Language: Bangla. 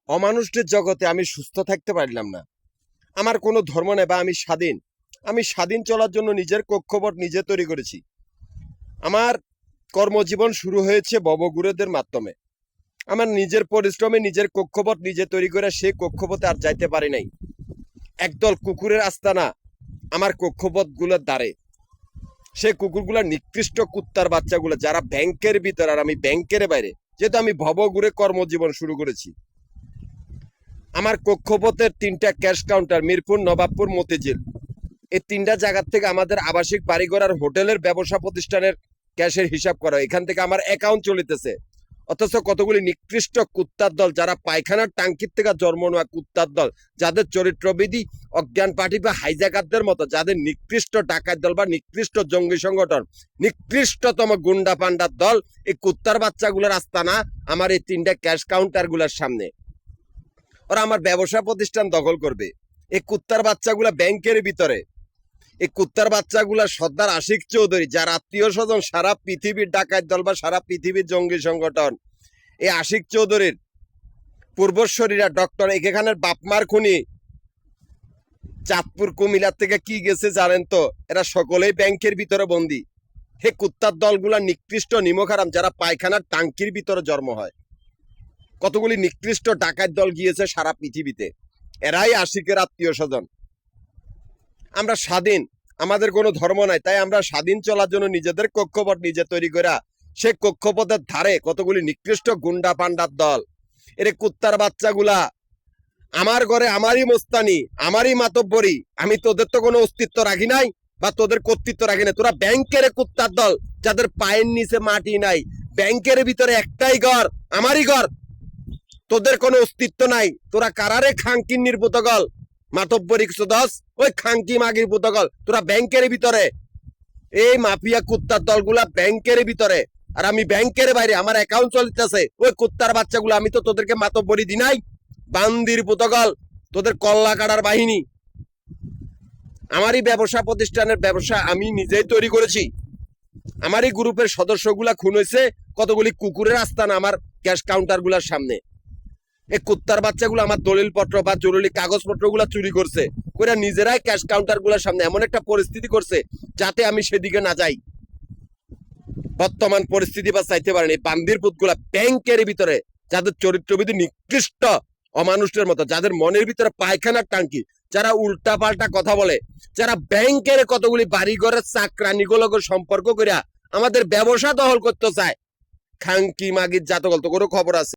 অমানুষদের জগতে আমি সুস্থ থাকতে পারলাম না। আমার কোনো ধর্ম নেই, বা আমি স্বাধীন। আমি স্বাধীন চলার জন্য নিজের কক্ষপথ নিজে তৈরি করেছি। আমার কর্মজীবন শুরু হয়েছে ভবঘুরেদের মাধ্যমে। আমার নিজের পরিশ্রমে নিজের কক্ষপথ নিজে তৈরি করে সেই কক্ষপথে আর যাইতে পারি নাই। একদল কুকুরের আস্তানা আমার কক্ষপথ গুলোর দ্বারে। সেই কুকুরগুলা নিকৃষ্ট কুত্তার বাচ্চাগুলো, যারা ব্যাংকের ভিতর আর আমি ব্যাংকের বাইরে, যেহেতু আমি ভবঘুরে কর্মজীবন শুরু করেছি। আমার কক্ষপথের 3টা ক্যাশ কাউন্টার, মিরপুর, নবাবপুর, মতিঝিল, এই 3টা জায়গা থেকে আমাদের আবাসিক বাড়িঘর আর হোটেলের ব্যবসা প্রতিষ্ঠানের ক্যাশের হিসাব করা। এখান থেকে আমার অ্যাকাউন্ট চলিতেছে। অথচ কতগুলি নিকৃষ্ট কুত্তার দল, যারা পায়খানার টাঙ্কির থেকে জন্ম নেওয়া কুত্তার দল, যাদের চরিত্রবিধি অজ্ঞান পার্টি বা হাইজাকারদের মতো, যাদের নিকৃষ্ট ডাকাত দল বা নিকৃষ্ট জঙ্গি সংগঠন, নিকৃষ্টতম গুন্ডা পান্ডার দল, এই কুত্তার বাচ্চাগুলোর আস্তানা আমার এই 3টা ক্যাশ কাউন্টার গুলার সামনে। ওরা আমার ব্যবসা প্রতিষ্ঠান দখল করবে। এই কুত্তার বাচ্চাগুলা ব্যাংকের ভিতরে। এই কুত্তার বাচ্চাগুলা সর্দার আশিক চৌধুরী, যার আত্মীয় স্বজন সারা পৃথিবীর ডাকাত দল বা সারা পৃথিবীর জঙ্গি সংগঠন। এই আশিক চৌধুরীর পূর্বশরীরা ডক্টর একে খানের বাপমার খুনি চাঁদপুর কুমিল্লার থেকে কি গেছে জানেন তো? এরা সকলেই ব্যাংকের ভিতরে বন্দী। হে কুত্তার দলগুলা নিকৃষ্ট নিমখারাম, যারা পায়খানার টাঙ্কির ভিতরে জন্ম হয়। কতগুলি নিকৃষ্ট ডাকাত দল গিয়েছে সারা পৃথিবীতে। এরাই আশিকের আত্মীয় স্বজন। আমরা স্বাধীন, আমাদের কোনো ধর্ম নাই, তাই আমরা স্বাধীন চলার জন্য নিজেদের কক্ষপথ নিজে তৈরি করা। সে কক্ষপথের ধারে কতগুলি নিকৃষ্ট গুন্ডা পান্ডার দল। এর কুত্তার বাচ্চাগুলা আমার ঘরে আমারই মোস্তানি, আমারই মাতব্বরি। আমি তোদের তো কোনো অস্তিত্ব রাখি নাই বা তোদের কর্তৃত্ব রাখি নাই। তোরা ব্যাংকের কুত্তার দল, যাদের পায়ের নিচে মাটি নাই। ব্যাংকের ভিতরে একটাই ঘর, আমারই ঘর। তোদের কোনো অস্তিত্ব নাই। তোরা কারারে খাঙ্কির পুতগল, মাতব্বরি দশ, ওই খাঙ্কি মাগির পুতগল। তোরা ব্যাংকের ভিতরে, এই মাফিয়া কুত্তার দলগুলা ব্যাংকের ভিতরে, আর আমি ব্যাংকের বাইরে। আমার অ্যাকাউন্ট চলতেছে। ওই কুত্তার বাচ্চাগুলো আমি তো তোদেরকে মাতব্বরি দি নাই। বান্দির পুতগল, তোদের কল্লা কাটার বাহিনী। আমারই ব্যবসা প্রতিষ্ঠানের ব্যবসা আমি নিজেই তৈরি করেছি। আমারই গ্রুপের সদস্যগুলা খুন হয়েছে কতগুলি কুকুরের আস্তানা আমার ক্যাশ কাউন্টার গুলার সামনে। এই কুত্তার বাচ্চাগুলো আমার দলিল পত্র বা জরুরি কাগজপত্র গুলা চুরি করছে, ওরা নিজেরাই ক্যাশ কাউন্টার গুলার সামনে এমন একটা পরিস্থিতি করছে যাতে আমি সেদিকে না যাই। বর্তমান পরিস্থিতি বা চাইতে পারেন এই বান্দির পুতগুলা ব্যাংকের ভিতরে, যাদের চরিত্রবিধি নিকৃষ্ট অমানুষের মতো, যাদের মনের ভিতরে পায়খানার টাঙ্কি, যারা উল্টা পাল্টা কথা বলে, যারা ব্যাংকের কতগুলি বাড়িঘরের চাকরানিগুলোকে সম্পর্ক করিয়া আমাদের ব্যবসা দখল করতে চায়। খাঙ্কি মাগির জাতকল তো কোনো খবর আছে?